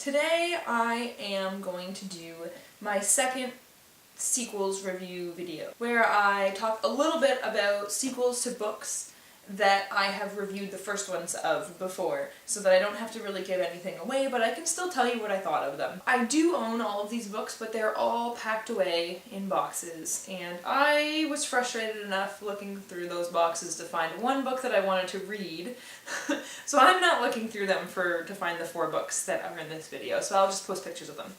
Today I am going to do my second sequels review video, where I talk a little bit about sequels to books that I have reviewed the first ones of before, so that I don't have to really give anything away, but I can still tell you what I thought of them. I do own all of these books, but they're all packed away in boxes, and I was frustrated enough looking through those boxes to find one book that I wanted to read, so I'm not looking through them to find the 4 books that are in this video, so I'll just post pictures of them.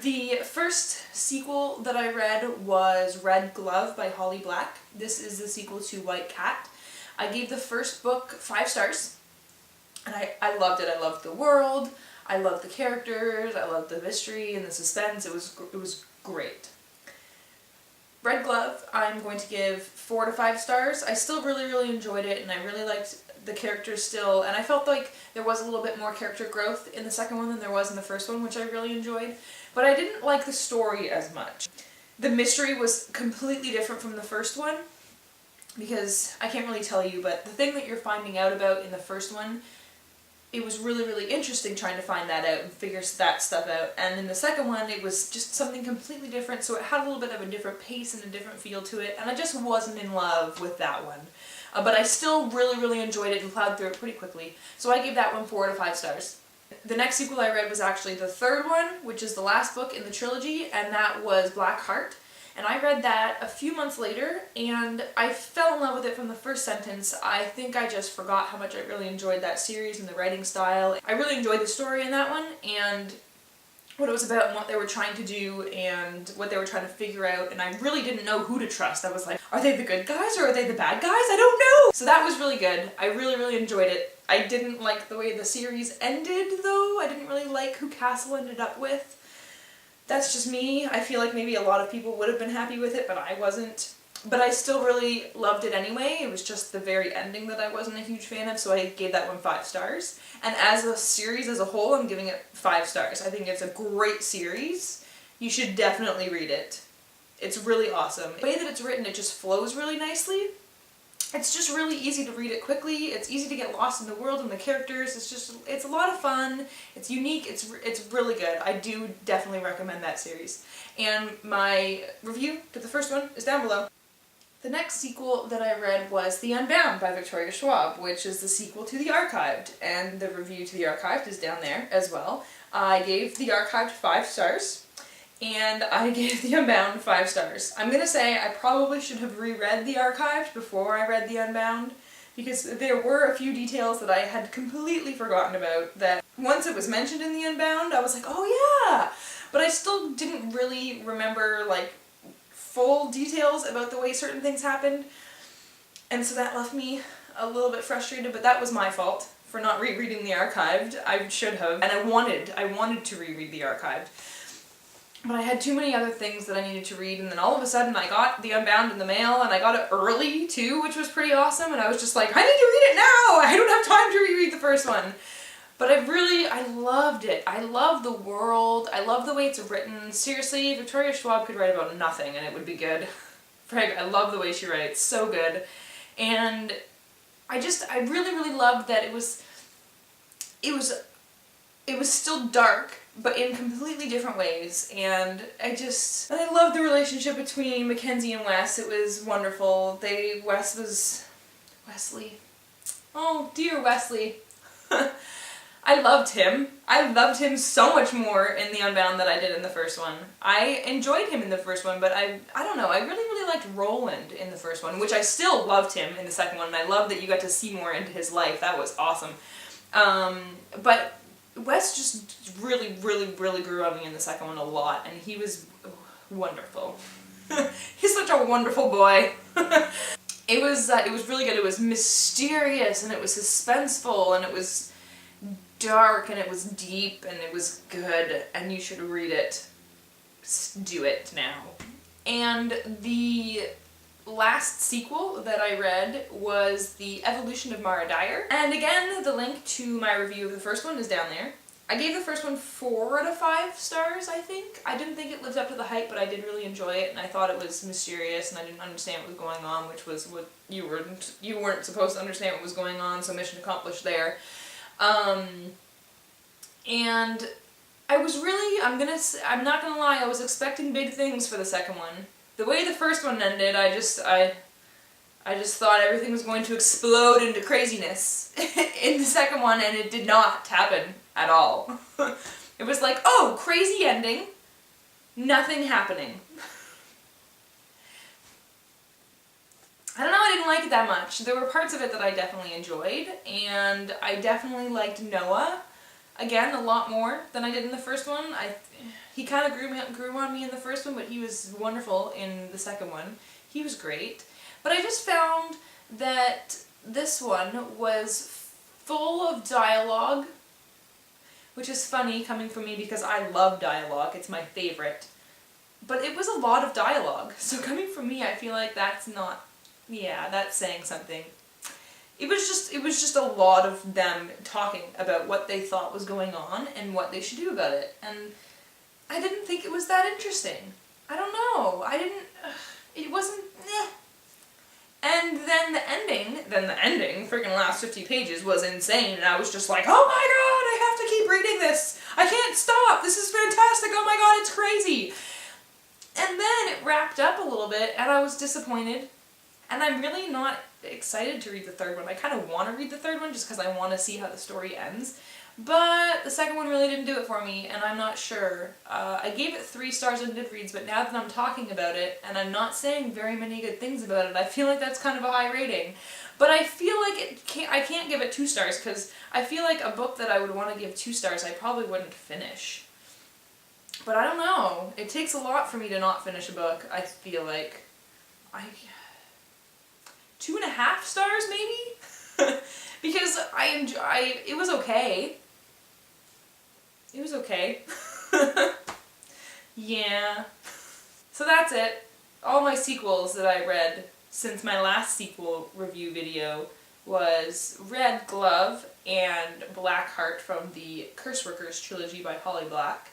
The first sequel that I read was Red Glove by Holly Black. This is the sequel to White Cat. I gave the first book 5 stars, and I loved it. I loved the world, I loved the characters, I loved the mystery and the suspense. It was great. Red Glove, I'm going to give 4 to 5 stars. I still really enjoyed it, and I really liked the characters still, and I felt like there was a little bit more character growth in the second one than there was in the first one, which I really enjoyed, but I didn't like the story as much. The mystery was completely different from the first one, because I can't really tell you, but the thing that you're finding out about in the first one, it was really interesting trying to find that out and figure that stuff out, and in the second one it was just something completely different, so it had a little bit of a different pace and a different feel to it, and I just wasn't in love with that one. But I still really enjoyed it and plowed through it pretty quickly, so I gave that one 4 to 5 stars. The next sequel I read was actually the third one, which is the last book in the trilogy, and that was Black Heart. And I read that a few months later, and I fell in love with it from the first sentence. I think I just forgot how much I really enjoyed that series and the writing style. I really enjoyed the story in that one, and what it was about and what they were trying to do and what they were trying to figure out, and I really didn't know who to trust. I was like, are they the good guys or are they the bad guys? I don't know! So that was really good. I really enjoyed it. I didn't like the way the series ended, though. I didn't really like who Castle ended up with. That's just me. I feel like maybe a lot of people would have been happy with it, but I wasn't. But I still really loved it anyway. It was just the very ending that I wasn't a huge fan of, so I gave that one 5 stars. And as a series as a whole, I'm giving it 5 stars. I think it's a great series. You should definitely read it. It's really awesome. The way that it's written, it just flows really nicely. It's just really easy to read it quickly. It's easy to get lost in the world and the characters. It's a lot of fun. It's unique. It's really good. I do definitely recommend that series. And my review to the first one is down below. The next sequel that I read was The Unbound by Victoria Schwab, which is the sequel to The Archived, and the review to The Archived is down there as well. I gave The Archived 5 stars, and I gave The Unbound 5 stars. I'm gonna say I probably should have reread The Archived before I read The Unbound, because there were a few details that I had completely forgotten about that once it was mentioned in The Unbound, I was like, oh yeah! But I still didn't really remember, like, full details about the way certain things happened, and so that left me a little bit frustrated, but that was my fault for not rereading The Archived. I should have, and I wanted to reread The Archived, but I had too many other things that I needed to read, and then all of a sudden I got The Unbound in the mail, and I got it early too, which was pretty awesome, and I was just like, I need to read it now! I don't have time to reread the first one. But I loved it. I love the world. I love the way it's written. Seriously, Victoria Schwab could write about nothing and it would be good. Frag, I love the way she writes. So good. And I really loved that it was still dark, but in completely different ways. And I loved the relationship between Mackenzie and Wes. It was wonderful. Wesley. Oh, dear Wesley. I loved him. I loved him so much more in The Unbound than I did in the first one. I enjoyed him in the first one, but I don't know, I really liked Roland in the first one, which I still loved him in the second one, and I love that you got to see more into his life. That was awesome. But Wes just really grew on me in the second one a lot, and he was wonderful. He's such a wonderful boy. It was really good. It was mysterious, and it was suspenseful, and it was dark, and it was deep, and it was good, and you should read it. Do it now. And the last sequel that I read was The Evolution of Mara Dyer. And again, the link to my review of the first one is down there. I gave the first one 4 out of 5 stars, I think. I didn't think it lived up to the hype, but I did really enjoy it, and I thought it was mysterious, and I didn't understand what was going on, which was what you weren't supposed to understand what was going on, so mission accomplished there. And I'm not gonna lie, I was expecting big things for the second one. The way the first one ended, I just thought everything was going to explode into craziness in the second one, and it did not happen at all. It was like, oh, crazy ending, nothing happening. I don't know, I didn't like it that much. There were parts of it that I definitely enjoyed, and I definitely liked Noah, again, a lot more than I did in the first one. He kind of grew on me in the first one, but he was wonderful in the second one. He was great. But I just found that this one was full of dialogue, which is funny coming from me because I love dialogue. It's my favorite. But it was a lot of dialogue. So coming from me, I feel like that's not... Yeah, that's saying something. It was just a lot of them talking about what they thought was going on and what they should do about it. And I didn't think it was that interesting. I don't know. It wasn't... And then the ending, freaking last 50 pages was insane, and I was just like, oh my god, I have to keep reading this! I can't stop! This is fantastic! Oh my god, it's crazy! And then it wrapped up a little bit, and I was disappointed. And I'm really not excited to read the third one. I kind of want to read the third one just because I want to see how the story ends. But the second one really didn't do it for me, and I'm not sure. I gave it 3 stars on Goodreads, but now that I'm talking about it, and I'm not saying very many good things about it, I feel like that's kind of a high rating. But I feel like I can't give it 2 stars, because I feel like a book that I would want to give 2 stars, I probably wouldn't finish. But I don't know. It takes a lot for me to not finish a book, I feel like. 2.5 stars, maybe? Because it was okay. It was okay. Yeah. So that's it. All my sequels that I read since my last sequel review video was Red Glove and Black Heart from the Curse Workers trilogy by Holly Black,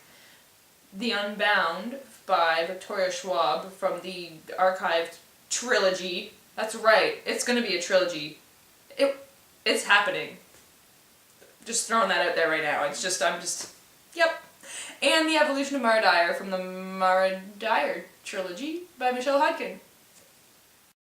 The Unbound by Victoria Schwab from the archived trilogy. That's right, it's gonna be a trilogy. It's happening. Just throwing that out there right now. Yep. And The Evolution of Dyer from the Dyer trilogy by Michelle Hodkin.